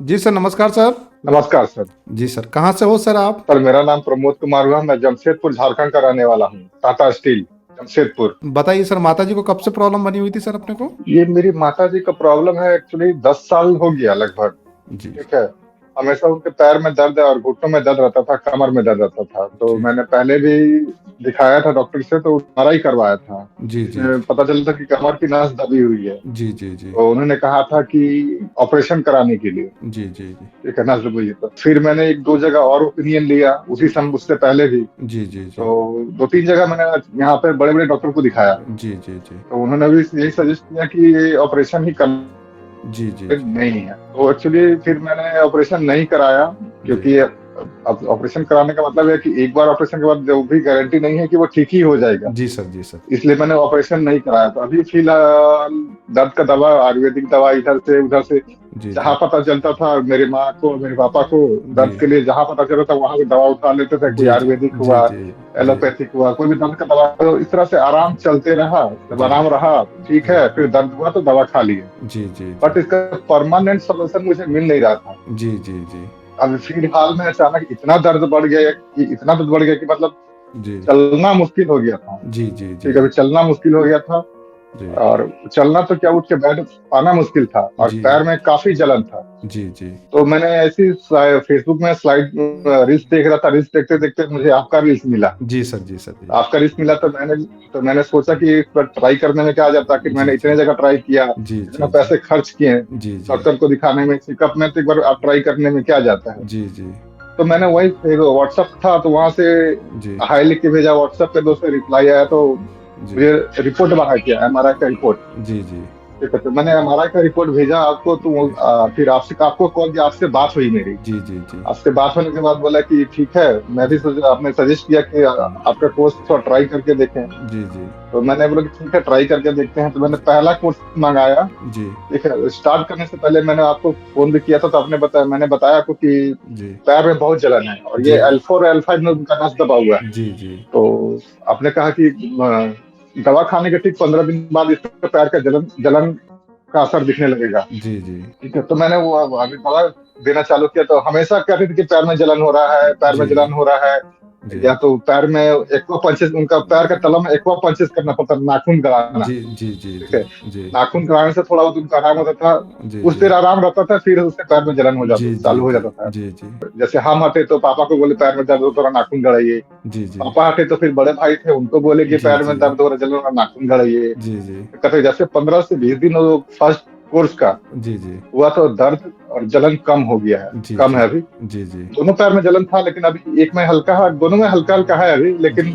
जी sir, नमस्कार sir. नमस्कार sir. जी sir, कहाँ से हो सर आप? सर मेरा नाम प्रमोद कुमार हुआ। मैं जमशेदपुर झारखंड का रहने वाला हूँ। टाटा स्टील जमशेदपुर। बताइए सर, माता जी को कब से प्रॉब्लम बनी हुई थी सर अपने को? ये मेरी माता जी का प्रॉब्लम है, एक्चुअली 10 साल हो गया लगभग। जी ठीक है। हमेशा उनके पैर में दर्द है और घुटनों में दर्द रहता था, कमर में दर्द रहता था। तो जी मैंने पहले भी दिखाया था डॉक्टर से, तो MRI करवाया था। जी जी इसमें पता चला था कि कमर की नस दबी हुई है। जी जी जी तो उन्होंने कहा था कि ऑपरेशन कराने के लिए। जी जी जी ठीक है, नस दबी हुई है। तो फिर मैंने एक दो जगह और ओपिनियन लिया उसी समय, उससे पहले भी। जी जी जी तो दो तीन जगह मैंने यहाँ पे बड़े बड़े डॉक्टर को दिखाया। जी जी जी तो उन्होंने भी यही सजेस्ट किया कि ये ऑपरेशन ही करना जी जी जी नहीं है। तो एक्चुअली फिर मैंने ऑपरेशन नहीं कराया, जी क्योंकि अब ऑपरेशन कराने का मतलब है कि एक बार ऑपरेशन के बाद जो भी गारंटी नहीं है कि वो ठीक ही हो जाएगा। जी सर। जी सर। इसलिए मैंने ऑपरेशन नहीं कराया। तो अभी फिलहाल दर्द का दवा, आयुर्वेदिक दवा इधर से उधर से जी जहाँ जी पता चलता था, मेरे माँ को मेरे पापा को दर्द जी के लिए जहाँ पता चलता था वहां से दवा उठा लेते थे। कोई जी जी आयुर्वेदिक जी हुआ, जी जी एलोपैथिक हुआ, कोई भी दर्द का दवा। तो इस तरह से आराम चलते रहा। जब जी आराम रहा ठीक जी है, फिर दर्द हुआ तो दवा खा लिए। जी जी बट इसका परमानेंट सोल्यूशन मुझे मिल नहीं रहा था। जी जी जी अब फिलहाल में अचानक इतना दर्द बढ़ गया कि इतना दर्द बढ़ गया कि मतलब जी चलना मुश्किल हो गया था। जी जी जी ठीक है, अभी चलना मुश्किल हो गया था। जी और चलना तो क्या, उठ के बैठ पाना मुश्किल था, और जी पैर में काफी जलन था। जी जी तो मैंने ऐसी फेसबुक में स्लाइड रील्स देख रहा था। रील्स देखते देखते मुझे आपका रील्स मिला। जी सर। जी सर। जी आपका रील्स मिला तो मैंने सोचा कि इस पर ट्राई करने में क्या आ जाता। कि जी मैंने जी इतने जगह ट्राई किया, जी इतना जी जी पैसे खर्च किए जी जी डॉक्टर को दिखाने में, चेकअप में, तो एक बार आप ट्राई करने में क्या जाता है। जी जी तो मैंने वही व्हाट्सअप था, तो वहां से जी हाई लिख के भेजा व्हाट्सएप पे। दोस्त रिप्लाई आया तो जी मुझे रिपोर्ट बना किया, MRI का रिपोर्ट। जी जी ठीक है, तो मैंने MRI का रिपोर्ट भेजा आपको। तो जी फिर आपको कॉल किया, आपसे बात हुई मेरी। जी जी जी आपसे बात होने के बाद बोला कि ठीक है। मैं भी आपने सजेस्ट किया कि आपका कोर्स थोड़ा ट्राई करके देखें। जी जी तो मैंने बोला कि ठीक है, ट्राई करके देखते हैं। तो मैंने पहला कोर्स मंगाया। जी ठीक है, स्टार्ट करने से पहले मैंने आपको फोन भी किया था, तो मैंने बताया आपको कि जी पैर में बहुत जलन है, और ये जी L4 L5 में उनका नस दबा हुआ है। जी जी तो आपने कहा कि दवा खाने के ठीक 15 दिन बाद इसके पैर का जलन जलन का असर दिखने लगेगा। जी जी ठीक है, तो मैंने वो अभी दवा देना चालू किया। तो हमेशा कहते थे कि पैर में जलन हो रहा है, पैर में जी जलन हो रहा है। जी या तो पैर में एक्वा पंचेस, उनका पैर का तलम एक्वा पंचेस करना पड़ता, नाखून गड़ाना। जी जी जी ठीक जी है, जी नाखून गड़ाने से थोड़ा बहुत उनका आराम होता था। जी कुछ देर आराम रहता था, फिर उससे पैर में जलन हो जाता, जी जी चालू हो जी जाता था। जी जी जैसे हम हटे तो पापा को बोले पैर में दर्द हो तो नाखून गड़ाइए। जी जी पापा हटे तो फिर बड़े भाई थे, उनको बोले कि जी पैर में जी दर्द हो रहा, जलन हो रहा, नाखून गड़ाइए। जी जी कहते जैसे 15 से 20 दिन वो फर्स्ट कोर्स का जी जी हुआ, तो दर्द और जलन कम हो गया है, जी कम जी है अभी। जी जी दोनों पैर में जलन था, लेकिन अभी एक में हल्का है, दोनों में हल्का हल्का है अभी। लेकिन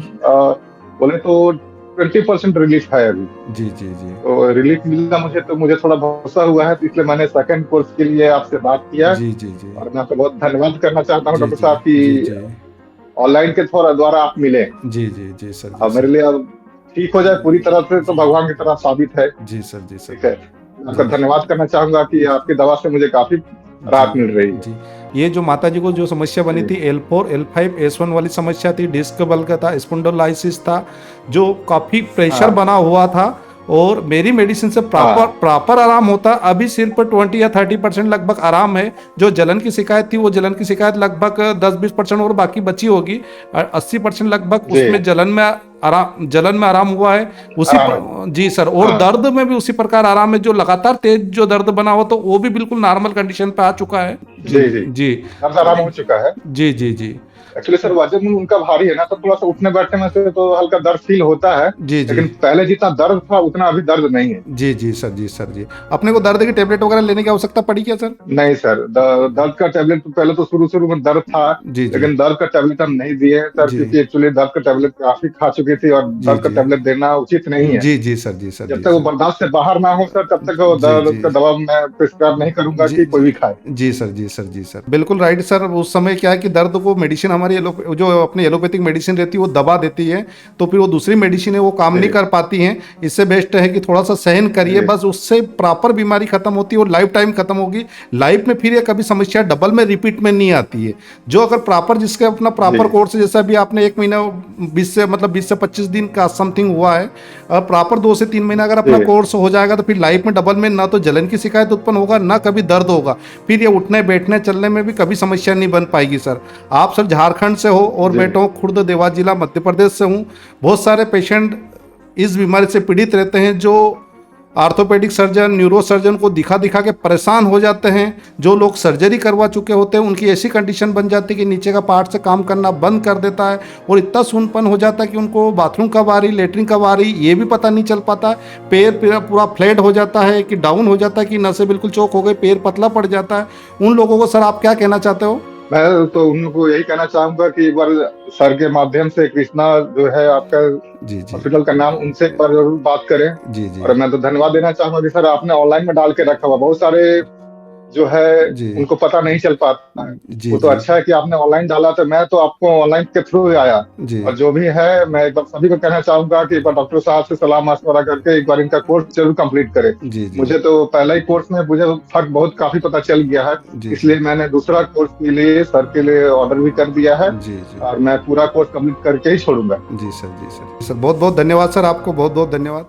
बोले तो 20% रिलीफ है अभी। जी जी जी तो रिलीफ मिला मुझे, तो मुझे थोड़ा भरोसा हुआ है। तो इसलिए मैंने सेकंड कोर्स के लिए आपसे बात किया। जी जी जी और मैं आपका बहुत धन्यवाद करना चाहता हूँ जी डॉक्टर जी साहब जी कि जी ऑनलाइन के थोड़ा द्वारा आप मिले। जी जी जी सर। जी अब मेरे सर। लिए अब ठीक हो जाए पूरी तरह से तो जी भगवान की तरह साबित है। जी सर। जी सर। ठीक है, मैं आपका जी धन्यवाद करना चाहूंगा कि आपकी दवा से मुझे काफी जी राहत मिल रही है। जी ये जो माता जी को जो समस्या बनी जी थी L4 L5 S1 वाली समस्या थी, डिस्क बल का था, स्पॉन्डिलोलाइसिस था, जो काफ़ी प्रेशर हाँ बना हुआ था, और मेरी मेडिसिन से प्रॉपर हाँ प्रॉपर आराम होता। अभी सिर्फ 20 या 30% लगभग आराम है। जो जलन की शिकायत थी, वो जलन की शिकायत लगभग 10-20% और बाकी बची होगी, और 80% लगभग जी, उसमें जलन में आराम हुआ है। आराम है। जी सर। और हाँ दर्द में भी उसी प्रकार आराम है, जो लगातार तेज जो दर्द बना हो तो वो भी बिल्कुल नॉर्मल कंडीशन पे आ चुका है। जी जी जी, जी दर्द आराम हो चुका है। जी जी जी एक्चुअली सर वजन उनका भारी है ना, तो थोड़ा सा उठने बैठने में से तो हल्का दर्द फील होता है। जी जी लेकिन पहले जितना दर्द था उतना अभी दर्द नहीं है। जी जी सर। जी सर। जी अपने को दर्द की टेबलेट वगैरह लेने की आवश्यकता पड़ी क्या सर? नहीं सर, दर्द का टेबलेट तो पहले तो शुरू शुरू में दर्द था। जी जी लेकिन दर्द का टेबलेट हम नहीं दिए सर, जी क्योंकि एक्चुअली दर्द का टेबलेट काफी खा चुकी थी, और जी दर्द का जी टेबलेट देना उचित नहीं है। जी जी सर। जी सर। जब जी तक वो सर। बर्दाश्त से बाहर ना हो सर, तब तक वो जी दर्द जी का दवा मैं प्रिस्क्राइब नहीं करूंगा जी कि कोई जी भी खाए। जी सर। जी सर। जी सर, बिल्कुल राइट सर। उस समय क्या है कि दर्द को मेडिसिन मेडिसिन हमारी जो अपनी एलोपैथिक मेडिसिन रहती है वो दबा देती है, तो फिर वो दूसरी मेडिसिन है वो काम नहीं कर पाती हैं। इससे बेस्ट है कि थोड़ा सा सहन करिए, जी। बस उससे प्रॉपर बीमारी खत्म होती है और लाइफ टाइम खत्म होगी। लाइफ में फिर ये कभी समस्या डबल में रिपीट में नहीं आती है। जो अगर प्रॉपर जिसके अपना प्रॉपर जी। कोर्स, जैसा भी आपने 1 महीना 20 से 25 दिन का समथिंग हुआ है, प्रॉपर 2 से 3 महीना अगर अपना जी। कोर्स हो जाएगा तो फिर लाइफ में डबल में ना तो जलन की शिकायत उत्पन्न होगा, ना कभी दर्द होगा, फिर ये उठने बैठने चलने में भी कभी समस्या नहीं बन पाएगी सर। आप सर झारखंड से हो और जी। मैं तो खुर्द देवास जिला मध्य प्रदेश से हूँ। बहुत सारे पेशेंट इस बीमारी से पीड़ित रहते हैं, जो आर्थोपेडिक सर्जन, न्यूरो सर्जन को दिखा दिखा के परेशान हो जाते हैं। जो लोग सर्जरी करवा चुके होते हैं उनकी ऐसी कंडीशन बन जाती है कि नीचे का पार्ट से काम करना बंद कर देता है और इतना सूनपन हो जाता है कि उनको बाथरूम कब आ रही, लेटरिन कब आ रही, ये भी पता नहीं चल पाता। पैर पूरा फ्लैट हो जाता है कि डाउन हो जाता है कि नसें बिल्कुल चौक हो गई, पैर पतला पड़ जाता है। उन लोगों को सर आप क्या कहना चाहते हो? मैं तो उनको यही कहना चाहूंगा कि एक बार सर के माध्यम से कृष्णा जो है आपका जी जी हॉस्पिटल का नाम, उनसे एक बार जरूर बात करें। जी जी और मैं तो धन्यवाद देना चाहूंगा कि सर आपने ऑनलाइन में डाल के रखा हुआ, बहुत सारे जो है जी उनको पता नहीं चल पाता है। जी वो तो जी अच्छा है कि आपने ऑनलाइन डाला, तो मैं तो आपको ऑनलाइन के थ्रू आया। जी और जो भी है मैं एक बार सभी को कहना चाहूंगा कि एक बार डॉक्टर साहब से सलाह मशवरा करके एक बार इनका कोर्स जरूर कंप्लीट करें। जी जी मुझे तो पहला ही कोर्स में मुझे फर्क बहुत काफी पता चल गया है, जी इसलिए मैंने दूसरा कोर्स के लिए सर के लिए ऑर्डर भी कर दिया है जी जी और मैं पूरा कोर्स कंप्लीट करके ही छोड़ूंगा। जी सर, जी सर, सर बहुत बहुत धन्यवाद सर, आपको बहुत बहुत धन्यवाद।